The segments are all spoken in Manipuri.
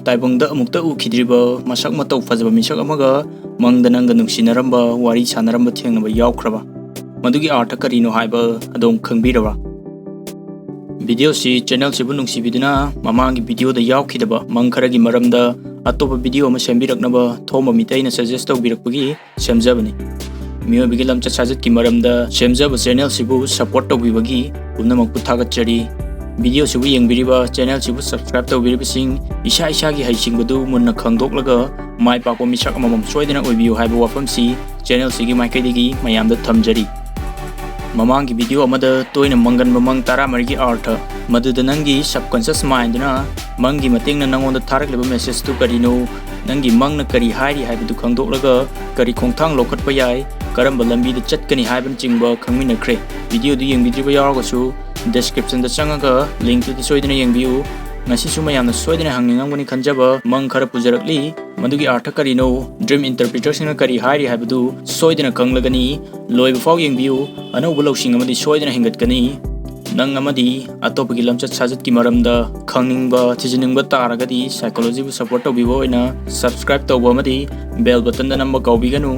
taibangda amukta ukidriba masak matau fajaba misak amaga mangda nanga nungsinaramba wari sanaramba thengnaba yaukraba madugi artha karino haiba adom khangbiraba video si channel sibu nungsibiduna mamangi video da yaukidaba mangkharagi maramda atopa video ama sembiraknaba thoma mitaina suggest tawbirakpagi semjabani miyobi gi lamcha sajat ki maramda semjaba channel sibu support tawbibagi punamakpu thagatchari video sibu yengbiriba channel sibu subscribe tawbiribasing isa isa gi haisingbudu munna khangdoklaga mai papa misak amamam soidena oibiu haiba wafamsi channel sigi maikaidigi mayamda thamjari mamangi video amada toina manganba mang tara margi artha maduda nangi subconscious mind na mangi matengna nangonda tharakleba message tu karino nangi mangna kari hairi haibudu khangdoklaga kari khongthang lokhatpa yai karamba lambi da chatkani haiban chingba khangminakre video du yengbidriba yawagasu description da changaga link tu soidena yengbiu ngasi suma yamna soidena hangningangani khanjaba mang khara pujarakli madugi artha karino dream interpreter singna kari hairi haibudu soidena kanglagani loiba faw yengbiu anauba lawsing amadi soidena hingatkani nang amadi atopagi lamchat sajat ki maramda khangningba thijiningba taragadi psychology bu support tawbibo oina subscribe tawba amadi bell button da namba kawbiganu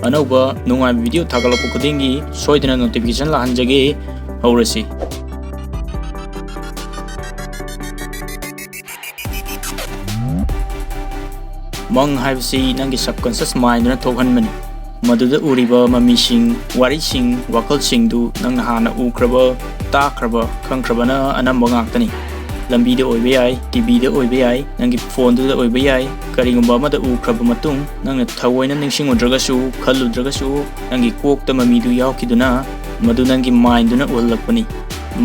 anauba nungai video thagalapu khudingi soidena notification la hanjage haurasi Mang haibasi nangi subconscious mind na thokhanmani maduda uriba mamising warising wakalsing du nang hana ukraba takraba khangkrabana anamba ngaktani lambi de oibe yai tv de oibe yai nangi phone du de oibe yai karigumba amada ukraba matung nangna thawoina ningsingodragasu khalludragasu nangi kokta mami du yaukiduna madu nangi mind du na ulakpani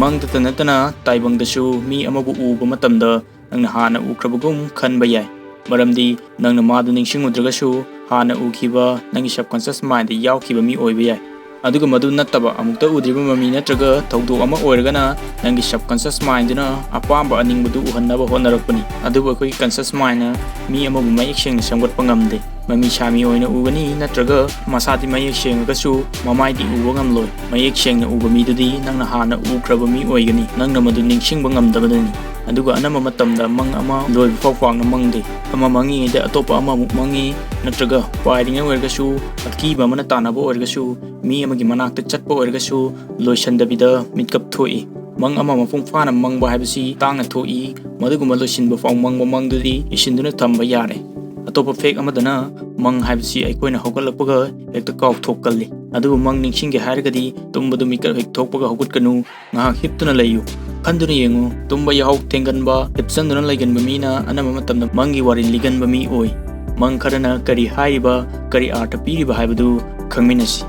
mang tatana taibangdasu mi amabu uba matamda nangna hana ukrabagum khanba yai maramdi nangna madu ningsingodragasu hana ukhiba nangi subconscious mind yaukhiba mi oiba yai aduga madu nattaba amukta udriba mami natraga thawdok ama oiragana nangi subconscious mind na apamba aningbudu uhannaba honarakpani aduba koi conscious mind na mi amabu mayek sengna samgatpa ngamde mami sami oina ugani natraga masadi mayek sengagasu mamai di uba ngamloi mayek sengna uba mi dudi nangna hana ukraba mi oigani nangna madu ningsingba ngamdabadani aduga anama matamda mang ama loi fawfang na mangde ama mangi de atopa ama muk mangi natraga pairinga oirgasu akiba mana tanaba oirgasu mi amagi manakta chatpa oirgasu loisandabida mitkap thoi mang ama mafung fana mangba haibasi tangna thoi maduguma loisinba faw mangba mangdudi isinduna thamba yare atopa fake amadana mang haibasi aikoina hogalakpaga ekta kaw thokkalli adubu mang ningsingge hairagadi tumbadu mikar hek thokpaga hogutkanu ngahak hiptuna layu khanduna yengu tumba yahau tenganba hipsanduna laiganba mina anama matamda mangi wari liganba mi oi mang kharana kari hairiba kari artha piriba haibadu khangminasi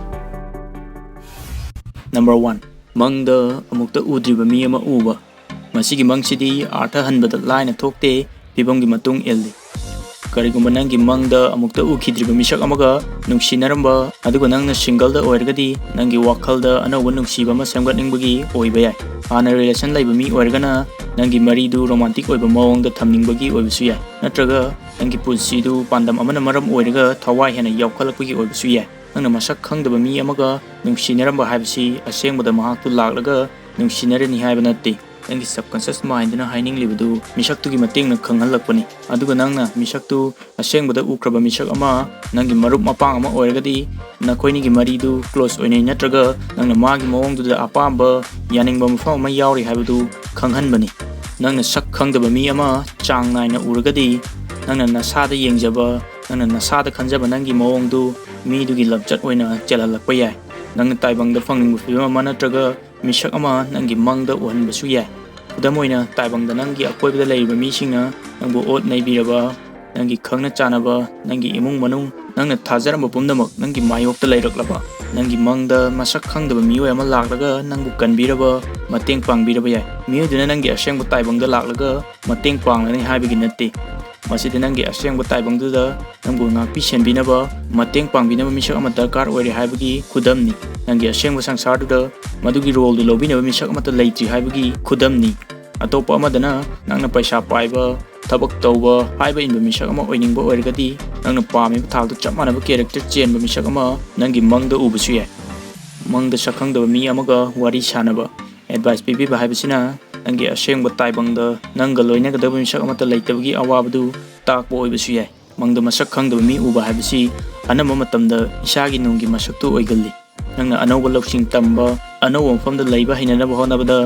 number 1 mangda amukta udriba mi ama uba masigi mangsidi artha hanbada laina thokte pibamgi matung eldi karigumba nangi mangda amukta ukhidriba misak amaga nungsinaramba aduga nangna single da oirgadi nangi wakhalda anauba nungsiba ama semgatningbagi oiba yai hana relation laiba mi oirgana nangi maridu romantic oiba mawangda thamningbagi oibasu yai natraga nangi punsidu pandam amana maram oiraga thawai hena yaukhalakpagi oibasu yai nangna masak khangdaba mi amaga nungsinaramba haibasi asengbada mahaktu laklaga nungsinarani haiba natte nangi subconscious mind na haining libadu misak tu gi mateng na khanghalakpani aduga nangna misak tu asengbada ukraba misak ama nangi marup mapang ama oiragadi nakoini gi maridu close oinai natraga nangna magi mawongdu da apamba yaningba mafam ama yauri haibadu khanghanbani nangna sak khangdaba mi ama chang naina uragadi nangna nasada yengjaba nangna nasada khanjaba nangi mawongdu mi du gi labchat oina chelalakpa yai nangna taibangda fangningbu fibam ama natraga misak ama nangi mangda uhanbasu yai udamoina taibangda nangi akoibada leiba misingna nangbu ot naibiraba nangi khangna chanaba nangi imung manung nangna thajaramba pumdamak nangi mayokta leiraklaba nangi mangda masak khangdaba mioi ama laklaga nangbu kanbiraba mateng pangbiraba yai mioduna nangi asengbu taibangda laklaga mateng panglani haibagi natte masida nangi asengbu taibangduda nangbu ngakpi senbinaba mateng pangbinaba misak ama darkar oire haibagi khudamni nangi asengbu sangsarduda madugi role du lobinaba misak amata leitri haibagi khudamni atopa amadana nangna paisa paiba thabak tawba haiba inba misak ama oiningba oirgadi nangna pami thakdu chapmanaba character chenba misak ama nangi mangda ubasu yai mangda sakhangdaba mi amaga wari sanaba advice pibiba haibasina nangi asengba taibangda nangga loinagadaba misak amata leitabagi awabadu ताकपा ओइबसु याय मंगदा मसक खंगदबा मी उबा हाइबसि अनम मतमदा इसागी नुंगी मसक्तु ओइगल्ली नंगना अनौबा लौसिंग तंबा अनौबा मफमदा लैबा हिननबा होनबदा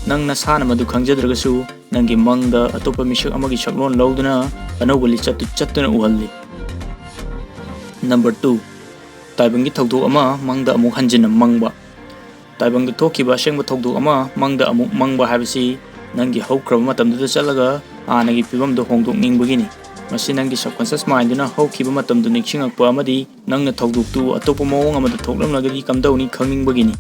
नंगना साना मदु खंगजद्रगसु नंगी मंगदा अतोपा मिसक अमगी सकलोन लौदुना अनौबा लिचतु चत्तुना उहल्ली नंबर 2 ताइबंगी थौदोक अमा मंगदा अमुक हंजिन मंगबा ताइबंग थोखिबा सेंबा थौदोक अमा मंगदा अमुक मंगबा हाइबसि नंगी हौख्रबा मतमदुदा चलगा आनगी फिबमदो होंदोकनिंगबगिनी मसी नंगी सबकॉन्शियस माइंडुना हौखिबा मतमदु निंगसिंगकपा अमदी नंगना थौदोकतु अतोपा मओंग अमदा थोकलमनगदी कमदौनी खंगनिंगबगिनी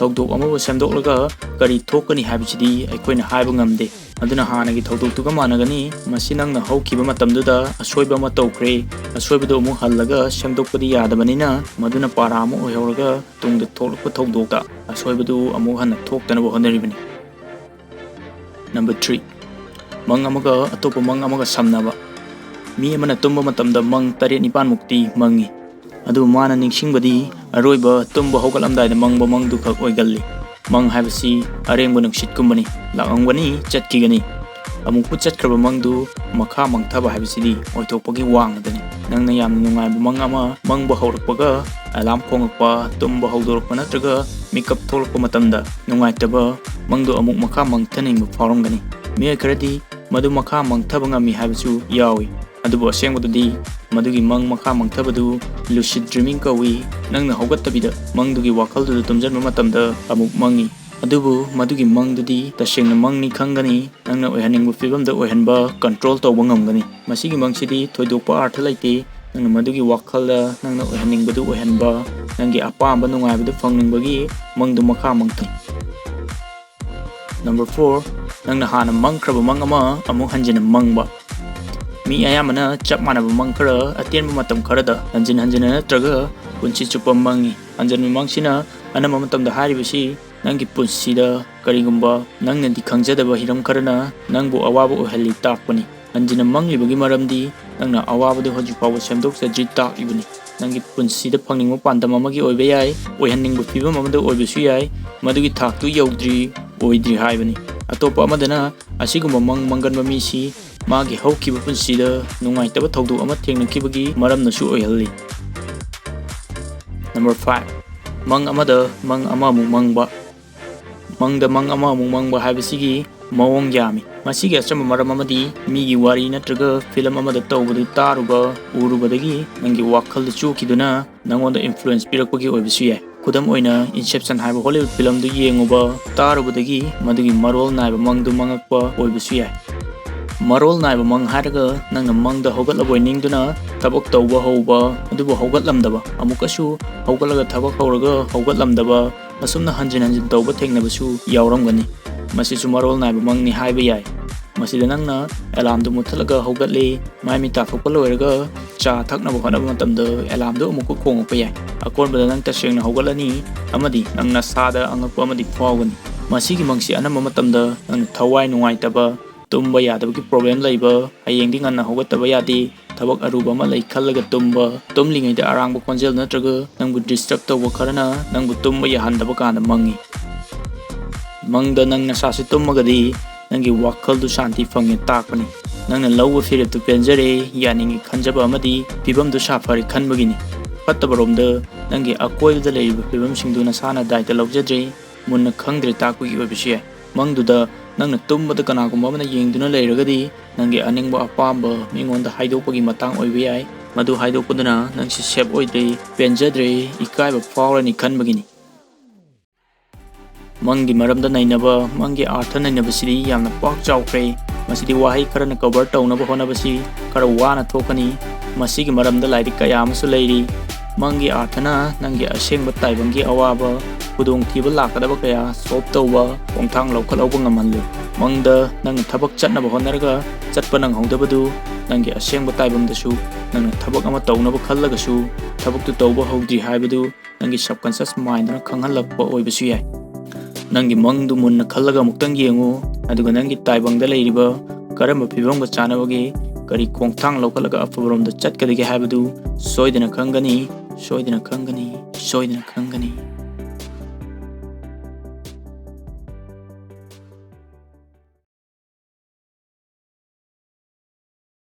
थौदोक अमबु सेमदोकलगा करी थोकनी हाइबसिदी अखोइना हाइबा ngamde aduna hanagi thौदोकतुगा मानगनी मसी नंगना हौखिबा मतमदुदा असोइबा अमा तौख्रे असोइबदो अमु हल्लगा सेमदोकपदी यादबनिना मदुना पारा अमु ओइहौरगा तुंगदा थोकलपा थौदोकता असोइबदु अमु हन्ना थोक्तनबा होनरिबनी नंबर 3 मंग अमगा अतोपा मंग अमगा समनबा मी अमना तुम्बा मतमदा मंग 7-9 मुक्ति मंगी अदु माना निंगसिंगबदी अरोइबा तुम्बा हौगलमदाइदा मंगबा मंगदु खक ओइगल्ली मंग हाइबसि अरेंगबा नुंगसितकुंबनी लांगंगबनी चटकिगनी अमुकु चटख्रबा मंगदु मखा मंगथबा हाइबसिदी ओइथोकपगी वांगदनी नंगना याम नुंगाइबा मंग अमा मंगबा हौरकपगा अलार्म खोंगकपा तुम्बा हौदोरकपा नत्रगा मेकअप थोलकपा मतमदा नुंगाइतबा मंगदु अमुक मखा मंगथनिंगबा फावरमगनी मी खरदी मदु मखा मंगथबा ngami हाइबसु यावी अदुबो असेंगबदुदी मदुगी मंग मखा मंगथबदु लुसिड ड्रीमिंग कवी नंगना हौगत्तबिदा मंगदुगी वाखलदुदा तुमजनबा मतमदा अमुक मंगी अदुबु मदुगी मंगदुदी तसेंगना मंगनी खंगनी नंगना ओइहनिंगबा फिबमदा ओइहनबा कंट्रोल तौबा ngamgani मसिगी मंगसिदी थोइदोकपा अर्थ लैते नंगना मदुगी वाखलदा नंगना ओइहनिंगबदु ओइहनबा नंगी अपामबा नुंगाइबदु फंगनिंगबगी मंगदु मखा मंगथै नंबर 4 नंगना हाना मंगख्रबा मंग अमा अमुक हंजिन मंगबा मी अयामना चप मानबा मंग खरा अतेनबा मतम खरदा हंजिन हंजिन नत्रगा पुंसी चुप्पा मंगी हंजन मंगसिना अनम मतमदा हारिबसि नंगी पुंसीदा करिगुंबा नंगनदि खंगजदबा हिरम खरना नंगबु अवाबा ओहल्ली ताकपनी हंजिन मंगलिबगी मरमदि नंगना अवाबदु हजिफावो सेमदोकसद्रि ताकलिबनी नंगी पुंसीदा फंगनिंगबा पांदम अमगी ओइबा याय ओइहन्निंगबा फिबम अमदा ओइबसु याय मदुगी थाकतु यौद्रि ओइद्रि हाइबनी अतोपा अमदना असिगुंबा मंग मंगनबा मीसी मागी हौखिबा पुंसीदा नुंगाइतबा थौदोक अमा थेंगनखिबगी मरमनसु ओइहल्ली नंबर 5 मंग अमदा मंग अमामु मंगबा मंगदा मंग अमामु मंगबा हाइबसिगी मओंग यामी मसिगी अचम मरम अमदी मीगी वारी नत्रगा फिल्म अमदा तौबदु तारुबा उरुबदगी नंगी वाखलद चुखिदुना नंगोंदा इन्फ्लुएंस पिरकपगी ओइबसु याय खुदम ओइना इंसेप्शन हाइबा हॉलीवुड फिल्म दु येंगुबा तारुबदगी मदुगी मरोल नाइबा मंगदु मंगकपा ओइबसु याय मरोल नाइबा मंग हारगा नंगना मंगदा हौगतलबोय निंगदुना थबक तौबा हौबा अदुबो हौगतलमदबा अमुकसु हौगतलगा थबक हौरगा हौगतलमदबा असुमना हंजिन हंजिन तौबा थेंगनबसु यावरमगनी मसिसु मरोल नाइबा मंगनी हाइबा याय मसिदा नंगना अलार्मदु मुथलगा हौगतले माइमी ताथोकपा लोयरगा चा थकनबा होनबा मतमदा अलार्मदु अमुकु खोंगपा याय अकोनबदा नंग तसेंगना हौगतलनी अमदी नंगना सादा अंगकपा अमदी फावगनी मसिगी मंगसी अनम मतमदा नंगना थवाई नुंगाइतबा तुम्बा यादबगी प्रॉब्लम लैबा हयेंदी ngana हौगतबा यादे थबक अरुबा अमा लै खल्लगा तुम्बा तुमलिङैदा अरांगबा खोंजेल नत्रगा नंगबु डिस्टर्ब तौबा खरना नंगबु तुम्बा याहनदबा कांदा मंगी मंगदा नंगना सासे तुमगदी नंगी वाखलदु शांति फंगे ताकपनी नंगना लौबा फिरतु पेंजरे यानिंगी खंजबा अमदी फिबमदु साफारि खनबगिनी फत्तबरोमदा नंगी अकोइबदा लैबा फिबमसिंगदु नसाना दायता लौजद्रे मुन्ना खंगद्रे ताकपगी ओइबसु याय मंगदुदा नंगना तुम्बदा कनागुंबा अमना येंगदुना लैरगदी नंगी अनिंगबा अपामबा मिंगोंदा हाइदोकपगी मतांग ओइबा याय मदु हाइदोकपदुना नंगसि सेफ ओइद्रे पेंजद्रे इकाइबा फावरनि खनबगिनी मंगी मरमदा नैनबा मंगी अर्थ नैनबसिदी यामना पाक चावख्रे मसिदी वाहै खरना कवर तौनबा होनबसि खरा वाना थोकनी मसिगी मरमदा लाइरिक कया अमसु लैरी मंगी अर्थना नंगी असेंगबा ताइबंगी अवाबा खुदोंथीबा लाकदबा कया सॉल्व तौबा खोंथांग लौखलौबा ngamहल्ले मंगदा नंग थबक चटनबा होनरगा चटपा नंगहौदबदु नंगी असेंगबा ताइबंगदसु नंग थबक अमा तौनबा खल्लगसु थबकतु तौबा हौद्रि हाइबदु नंगी सबकॉन्शियस माइंडना खंगहल्लकपा ओइबसु याय नंगी मंगदु मुन्ना खल्लगा मुक्तंग येंगु अदुगा नंगी ताइबंगदा लैरिबा करम्बा फिबमगा चानबगे करी खोंथांग लौखलगा अफबरोमदा चटकदगे हाइबदु सोइदना खंगनी सोइदना खंगनी सोइदना खंगनी